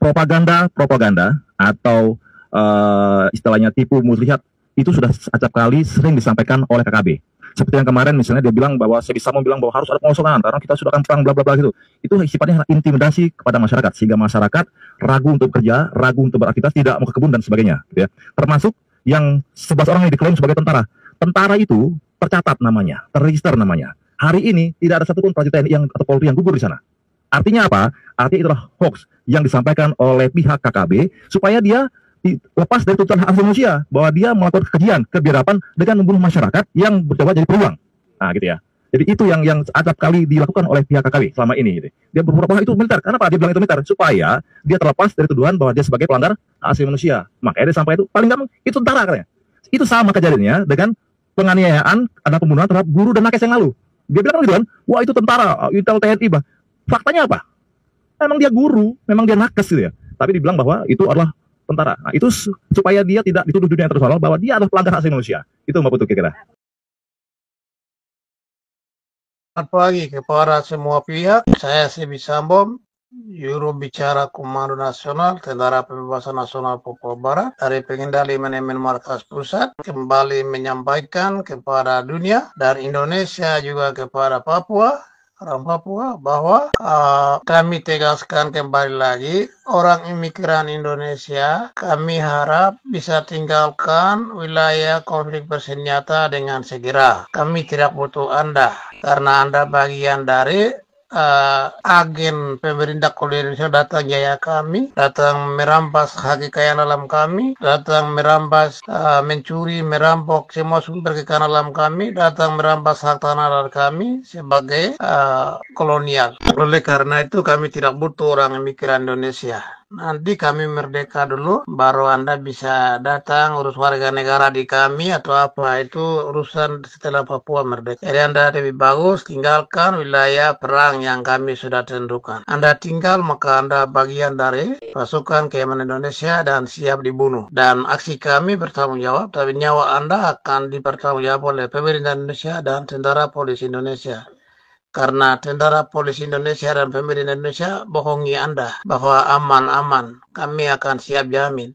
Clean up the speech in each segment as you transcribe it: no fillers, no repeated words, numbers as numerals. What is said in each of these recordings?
propaganda atau istilahnya tipu muslihat itu sudah acap kali sering disampaikan oleh KKB. Seperti yang kemarin misalnya dia bilang bahwa saya bisa bilang bahwa harus ada pengosongan karena kita sudah akan perang bla bla bla gitu. Itu sifatnya intimidasi kepada masyarakat sehingga masyarakat ragu untuk bekerja, ragu untuk beraktivitas, tidak mau ke kebun dan sebagainya gitu ya. Termasuk yang 11 orang yang diklaim sebagai tentara. Tentara itu tercatat namanya, terregister namanya. Hari ini tidak ada satupun prajurit TNI yang atau Polri yang gugur di sana. Artinya apa? Artinya itulah hoax yang disampaikan oleh pihak KKB supaya dia lepas dari tuntutan hak asasi manusia bahwa dia melakukan kekejian, kebiadaban dengan membunuh masyarakat yang bercoba jadi peluang. Nah, gitu ya. Jadi itu yang acap kali dilakukan oleh pihak KKB selama ini. Gitu. Dia berpura-pura itu militer. Kenapa dia bilang itu militer? Supaya dia terlepas dari tuduhan bahwa dia sebagai pelanggar hak asasi manusia. Makanya dia sampai itu paling gampang itu tentara katanya. Itu sama kejadiannya dengan penganiayaan ada pembunuhan terhadap guru dan nakes yang lalu. Dia bilang gitu kan, wah itu tentara, intel TNI bah. Faktanya apa? Memang dia guru, memang dia nakes gitu ya. Tapi dibilang bahwa itu adalah tentara. Nah, itu supaya dia tidak dituduh dunia internasional bahwa dia adalah pelanggar hak asasi manusia. Itu Mbak Putu kira-kira. Selamat pagi kepada semua pihak. Saya Sebi Sambo, Juru Bicara Komando Nasional Tentara Pembebasan Nasional Papua Barat dari Pengendali Manajemen Markas Pusat, kembali menyampaikan kepada dunia dan Indonesia juga kepada Papua, orang Papua, bahwa kami tegaskan kembali lagi, orang imigran Indonesia kami harap bisa tinggalkan wilayah konflik bersenjata dengan segera. Kami tidak butuh Anda, karena Anda bagian dari agen pemerintah kolonial Indonesia datang jaya kami, datang merampas hak kekayaan alam kami, datang merampas, mencuri, merampok semua sumber kekayaan alam kami, datang merampas hak tanah dari kami sebagai kolonial. Oleh karena itu kami tidak butuh orang imigran Indonesia. Nanti kami merdeka dulu, baru Anda bisa datang urus warga negara di kami atau apa, itu urusan setelah Papua merdeka. Jadi Anda lebih bagus tinggalkan wilayah perang yang kami sudah tentukan. Anda tinggal maka Anda bagian dari pasukan keamanan Indonesia dan siap dibunuh. Dan aksi kami bertanggung jawab, tapi nyawa Anda akan dipertanggungjawab oleh pemerintah Indonesia dan tentara polisi Indonesia. Karena tentara polisi Indonesia dan pemerintah Indonesia bohongi Anda bahwa aman-aman, kami akan siap jamin.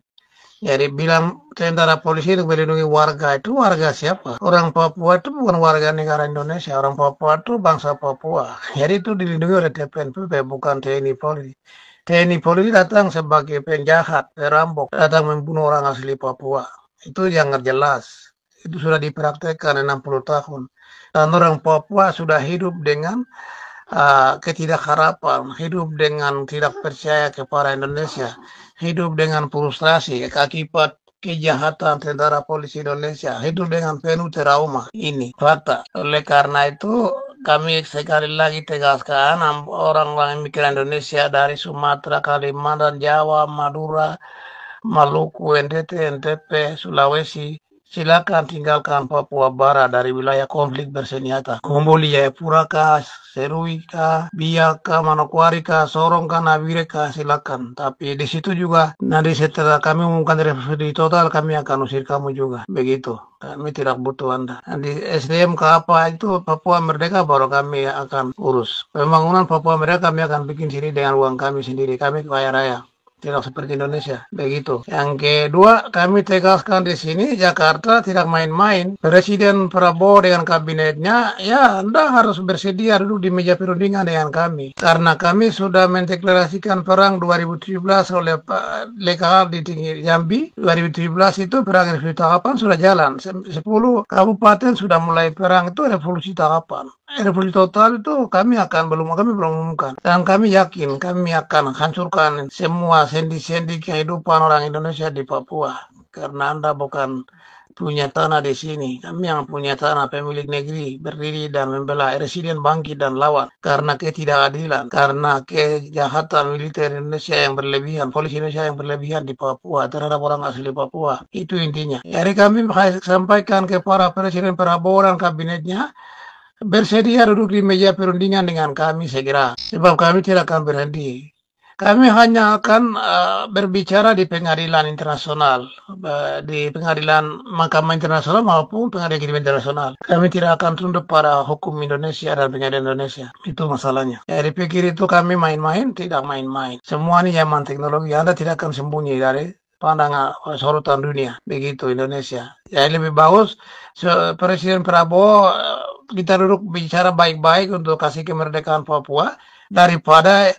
Jadi bilang tentara polisi itu melindungi warga, itu warga siapa? Orang Papua itu bukan warga negara Indonesia, orang Papua itu bangsa Papua. Jadi itu dilindungi oleh TPNPB, bukan TNI Polri. TNI Polri datang sebagai penjahat, perampok, datang membunuh orang asli Papua. Itu yang jelas. Itu sudah dipraktekkan 60 tahun. Dan orang Papua sudah hidup dengan ketidakharapan, hidup dengan tidak percaya kepada Indonesia, hidup dengan frustrasi akibat kejahatan tentara polisi Indonesia, hidup dengan penuh trauma. Ini fakta. Oleh karena itu kami sekali lagi tegaskan, orang-orang imigran Indonesia dari Sumatera, Kalimantan, Jawa, Madura, Maluku, NTT, NTP, Sulawesi, silakan tinggalkan Papua Barat dari wilayah konflik bersenjata. Kembali Jayapura kah, Serui kah, Biak kah, Manokwari kah, Sorong kah, Nabire kah, silakan. Tapi di situ juga nanti setelah kami mengumumkan revolusi total, kami akan usir kamu juga. Begitu. Kami tidak butuh Anda. Nanti SDM ke apa itu Papua Merdeka baru kami akan urus. Pembangunan Papua Merdeka kami akan bikin sendiri dengan uang kami sendiri. Kami kaya raya. Tidak seperti Indonesia, begitu. Yang kedua, kami tegaskan di sini Jakarta tidak main-main. Presiden Prabowo dengan kabinetnya, ya Anda harus bersedia duduk di meja perundingan dengan kami. Karena kami sudah mendeklarasikan perang 2017 oleh Pak Lekal di tinggi Jambi. 2017 itu perang revolusi tahapan sudah jalan. 10 kabupaten sudah mulai perang, itu revolusi tahapan. Revolusi total itu kami belum umumkan. Dan kami yakin kami akan hancurkan semua sendi-sendi kehidupan orang Indonesia di Papua. Karena Anda bukan punya tanah di sini. Kami yang punya tanah, pemilik negeri, berdiri dan membela residen bangkit dan lawan. Karena ketidakadilan, karena kejahatan militer Indonesia yang berlebihan, polisi Indonesia yang berlebihan di Papua terhadap orang asli Papua. Itu intinya. Jadi kami sampaikan kepada Presiden Prabowo dan kabinetnya, bersedia duduk di meja perundingan dengan kami segera. Sebab kami tidak akan berhenti. Kami hanya akan berbicara di pengadilan internasional, di pengadilan Mahkamah Internasional maupun pengadilan Agama Internasional. Kami tidak akan tunduk pada hukum Indonesia dan pengadilan Indonesia. Itu masalahnya. Jadi pikir itu kami main-main, tidak main-main. Semua ini zaman teknologi. Anda tidak akan sembunyi dari pandangan sorotan dunia. Begitu Indonesia. Ya lebih bagus Presiden Prabowo kita duduk bicara baik-baik untuk kasih kemerdekaan Papua daripada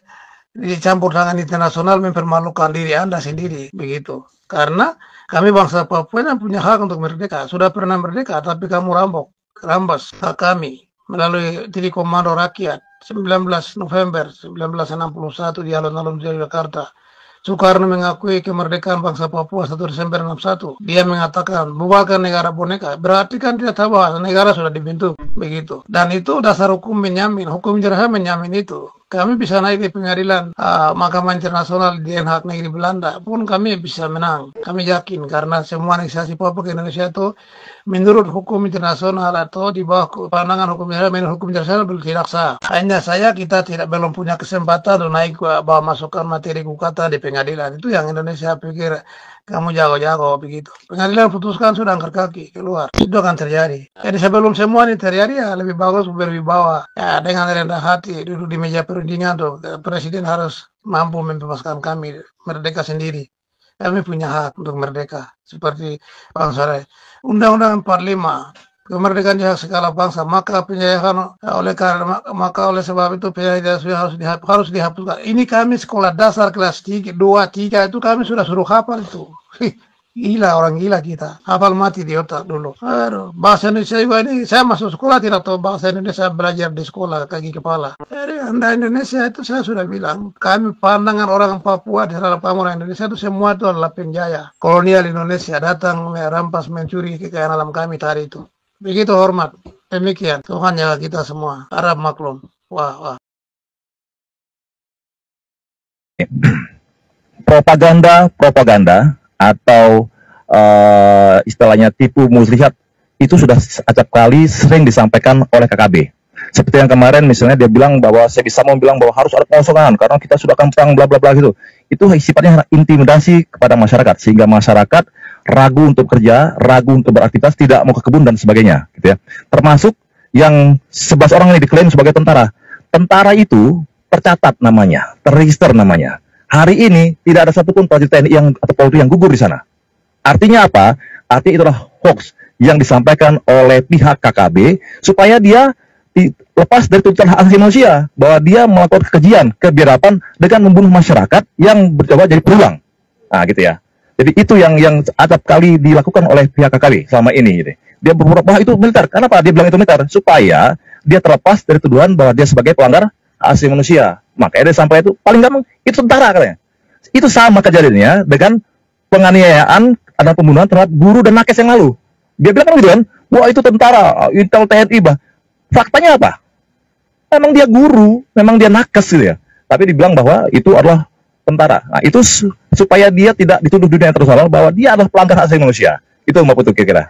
dicampur tangan internasional mempermalukan diri Anda sendiri begitu. Karena kami bangsa Papua yang punya hak untuk merdeka. Sudah pernah merdeka tapi kamu rampas hak kami melalui Titik Komando Rakyat 19 November 1961 di alun-alun Jakarta. Soekarno mengakui kemerdekaan bangsa Papua 1 Desember 61. Dia mengatakan bubarkan negara boneka. Berarti kan tidak tahu bahwa negara sudah dibentuk begitu. Dan itu dasar hukum menyamin, hukum internasional menyamin itu. Kami bisa naik di pengadilan Mahkamah Internasional di Den Haag negeri Belanda pun kami bisa menang. Kami yakin karena semua aneksasi Papua ke Indonesia itu menurut hukum internasional atau di bawah pandangan hukum internasional, menurut hukum internasional belum tidak sah. Hanya kita belum punya kesempatan untuk naik bawa masukkan materi gugatan di pengadilan. Itu yang Indonesia pikir kamu jago-jago begitu. Pengadilan putuskan sudah angkat kaki keluar. Itu akan terjadi. Jadi sebelum semua ini terjadi ya lebih bagus berwibawa. Ya dengan rendah hati duduk di meja perundingan tuh. Presiden harus mampu membebaskan kami merdeka sendiri. Kami punya hak untuk merdeka seperti bangsa lain. Undang-Undang 45 kemerdekaan hak segala bangsa, maka penjajahan oleh sebab itu penjajahan harus dihapuskan. Ini kami sekolah dasar kelas 3, 2, 3 itu kami sudah suruh hafal itu. Gila, orang gila kita. Hafal mati di otak dulu. Aduh, bahasa Indonesia juga ini, saya masuk sekolah tidak tahu bahasa Indonesia, belajar di sekolah, kaki kepala. Jadi Anda Indonesia itu saya sudah bilang, kami pandangan orang Papua di dalam orang Indonesia itu semua itu adalah penjaya. Kolonial Indonesia datang merampas, mencuri kekayaan alam kami tadi itu. Begitu hormat. Demikian. Tuhan jaga kita semua. Harap maklum. Wah. Propaganda atau istilahnya tipu muslihat itu sudah acap kali sering disampaikan oleh KKB. Seperti yang kemarin misalnya dia bilang bahwa saya bisa mau bilang bahwa harus ada pengosongan karena kita sudah akan perang bla bla bla gitu. Itu sifatnya intimidasi kepada masyarakat sehingga masyarakat ragu untuk kerja, ragu untuk beraktivitas, tidak mau ke kebun dan sebagainya gitu ya. Termasuk yang 11 orang ini diklaim sebagai tentara. Tentara itu tercatat namanya, terregister namanya. Hari ini tidak ada satupun prajurit TNI atau Polri yang gugur di sana. Artinya apa? Artinya itulah hoax yang disampaikan oleh pihak KKB supaya dia lepas dari tuntutan hak asasi manusia bahwa dia melakukan kekejian, kebiadaban dengan membunuh masyarakat yang bercoba jadi berulang. Nah, gitu ya. Jadi itu yang acap kali dilakukan oleh pihak KKB selama ini. Gitu. Dia berpura bahwa itu militer. Kenapa dia bilang itu militer? Supaya dia terlepas dari tuduhan bahwa dia sebagai pelanggar hak asasi manusia. Makanya dia sampai itu paling gampang itu tentara katanya. Itu sama kejadiannya dengan penganiayaan atau pembunuhan terhadap guru dan nakes yang lalu. Dia bilang kan gitu kan, wah itu tentara, Intel TNI bah. Faktanya apa? Memang dia guru, memang dia nakes gitu ya. Tapi dibilang bahwa itu adalah tentara. Nah, itu supaya dia tidak dituduh dunia internasional bahwa dia adalah pelanggar hak asasi manusia. Itu Mbak Putu kira-kira.